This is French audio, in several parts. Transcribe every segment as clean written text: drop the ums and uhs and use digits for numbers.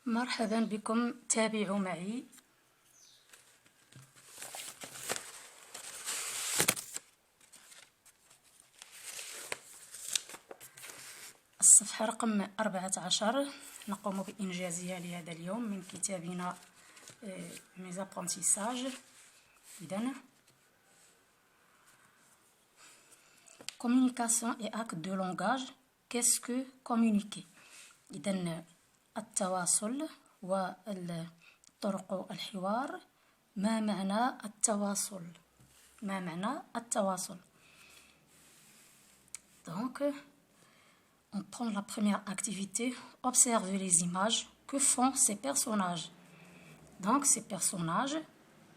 مرحبا بكم، تابعوا معي. الصفحة رقم 14 نقوم بإنجازها لهذا اليوم من كتابنا mes apprentissages. إذن communication et acte de langage. Qu'est-ce que communiquer؟ إذن التواصل وطرق الحوار. ما معنى التواصل؟ ما معنى التواصل؟ Donc, on prend la première activité, observer les images. Que font ces personnages? Donc, ces personnages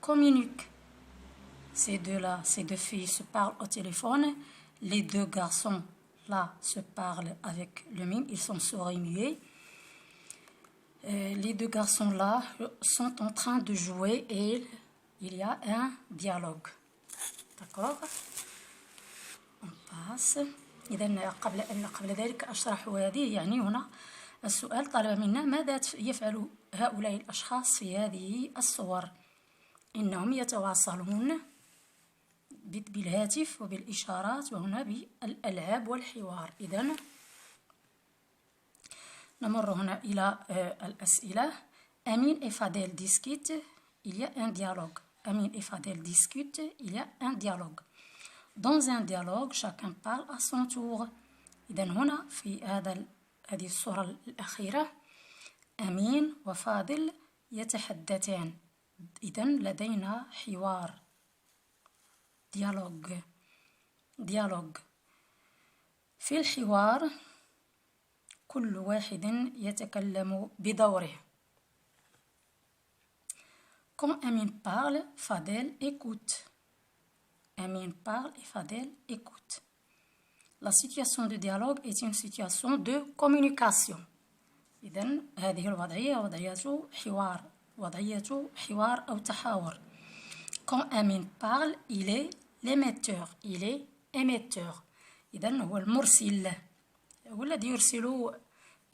communiquent. Ces deux-là, ces deux filles se parlent au téléphone. Les deux garçons, là, se parlent avec le mime. Ils sont sourds et muets. Les deux garçons, là, sont en train de jouer et il y a un dialogue. D'accord? On passe. إذا قبل ذلك أشرح هذه. يعني هنا السؤال طلب منا ماذا يفعل هؤلاء الأشخاص في هذه الصور؟ إنهم يتواصلون بالهاتف وبالإشارات وهنا بالألعاب والحوار. إذن نمر هنا إلى الأسئلة. Amine et Fadel discutent, il y a un dialogue. Amine et Fadel discutent, il y a un dialogue. Dans un dialogue, chacun parle à son tour. إذن هنا في هذه الصورة الأخيرة أمين وفاضل يتحدثان. إذن لدينا حوار، ديالوج. في الحوار كل واحد يتكلم بدوره. Quand Amine parle, Fadel écoute. Amine parle et Fadel écoute. La situation de dialogue est une situation de communication. إذن هذه الوضعية وضعية حوار أو تحاور. Quand Amine parle, il est l'émetteur. Il est émetteur. إذن هو المرسل، هو الذي يرسل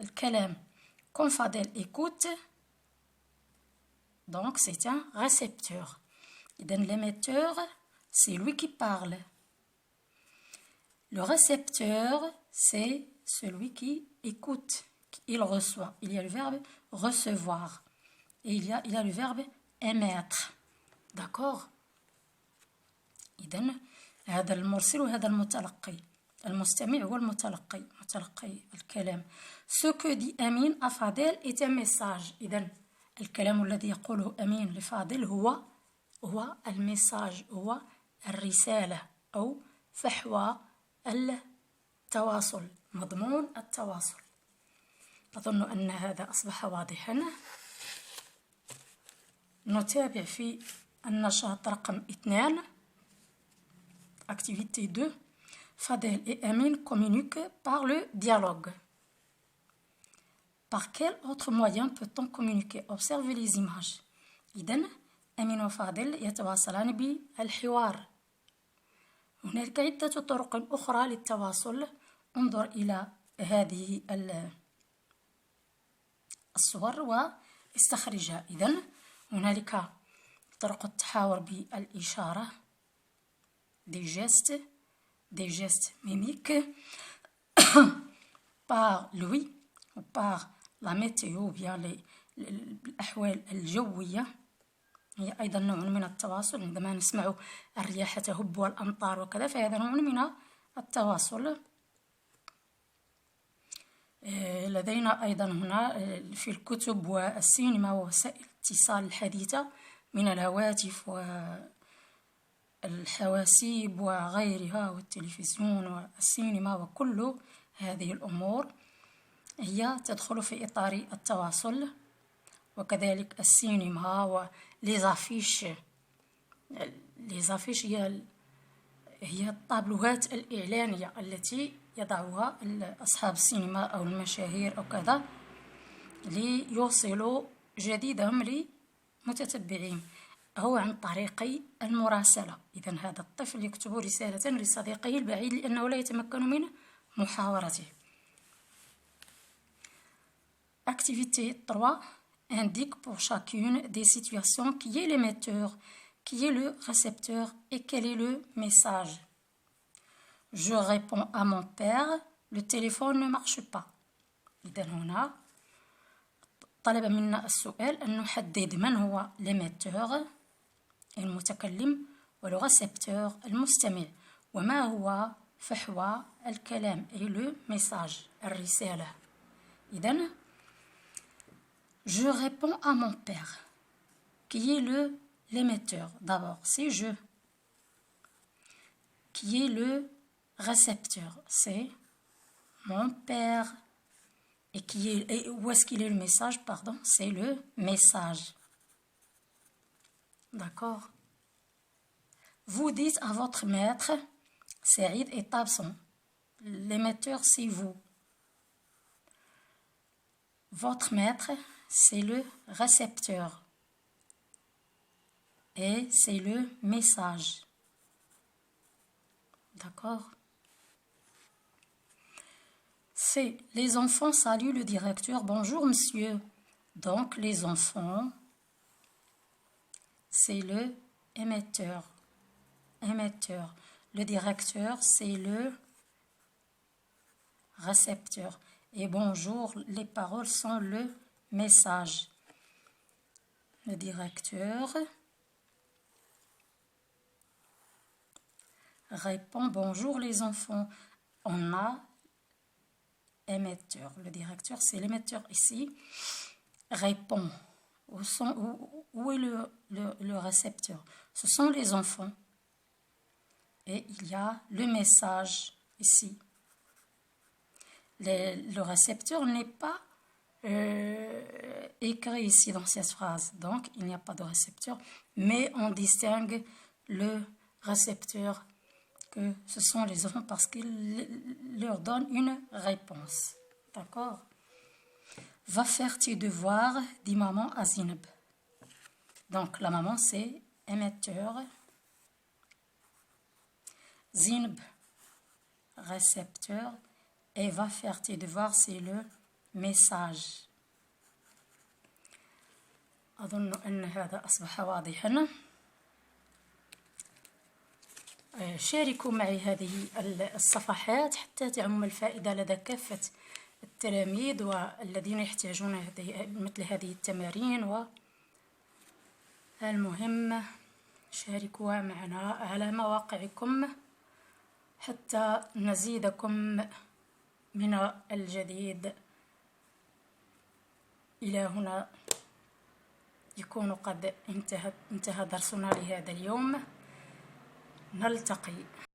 الكلام. Quand Fadel écoute, donc c'est un récepteur. إذن l'émetteur, c'est lui qui parle. Le récepteur, c'est celui qui écoute. Il reçoit. Il y a le verbe recevoir. Et il y a le verbe émettre. D'accord? إذن هذا المرسل وهذا المتلقي. المستمع هو المتلقي، متلقي الكلام. Ce que dit Amine à Fadel est un message. إذن الكلام الذي يقوله أمين لفاضل هو الميساج، هو الرسالة أو فحوى التواصل، مضمون التواصل. أظن أن هذا أصبح واضحا. نتابع في النشاط رقم 2. Activité 2. Fadel et Amine communiquent par le dialogue. Par quel autre moyen peut-on communiquer? Observez les images. إذن أمين وفاضل يتواصلان بالحوار. هناك عدة طرق أخرى للتواصل. انظر إلى هذه الصور واستخرجها. إذن هنالك طرق التحاور بالإشارة، des gestes mimiques, par lui ou par la météo ou bien الأحوال الجوية. هي أيضا نوع من التواصل. عندما نسمع الرياح تهب والأمطار وكذا فهذا نوع من التواصل. لدينا أيضا هنا في الكتب والسينما ووسائل الاتصال الحديثة من الهواتف والحواسيب وغيرها والتلفزيون والسينما، وكل هذه الأمور هي تدخل في إطار التواصل. وكذلك السينما وليزافيش. ليزافيش هي الطابلوهات الإعلانية التي يضعها أصحاب السينما أو المشاهير أو كذا ليوصلوا جديدهم لمتتبعين أو عن طريق المراسلة. إذن هذا الطفل يكتب رسالة لصديقه البعيد لأنه لا يتمكن من محاورته. Activité 3. indique pour chacune des situations qui est l'émetteur, qui est le récepteur et quel est le message. Je réponds à mon père, le téléphone ne marche pas. إذا هنا طلب منا السؤال أن نحدد من هو l'émetteur المتكلم ولو récepteur المستمع وما هو فحوى الكلام et le message الرسالة. إذن je réponds à mon père qui est l'émetteur. D'abord c'est je, qui est le récepteur, c'est mon père. Et où est-ce qu'il est le message? Pardon, c'est le message. D'accord? Vous dites à votre maître, Saïd est absent. L'émetteur, c'est vous. Votre maître, c'est le récepteur. Et c'est le message. D'accord? C'est les enfants saluent le directeur. Bonjour monsieur. Donc les enfants, c'est le émetteur. Émetteur. Le directeur, c'est le récepteur. Et bonjour, les paroles sont le message. Le directeur répond bonjour les enfants. On a émetteur. Le directeur, c'est l'émetteur ici. Répond. Où est le récepteur? Ce sont les enfants. Et il y a le message ici. Le récepteur n'est pas écrit ici dans cette phrase. Donc, il n'y a pas de récepteur. Mais on distingue le récepteur que ce sont les enfants parce qu'il leur donne une réponse. D'accord? Va faire tes devoirs, dit maman à Zineb. Donc, la maman, c'est émetteur. Zineb, récepteur. Et va faire tes devoirs, c'est le message. أظن أن هذا أصبح واضحا. شاركوا معي هذه الصفحات حتى تعم الفائدة لدى كافة التلاميذ والذين يحتاجون مثل هذه التمارين. والمهم شاركوها معنا على مواقعكم حتى نزيدكم من الجديد. إلى هنا يكون قد انتهى درسنا لهذا اليوم. نلتقي.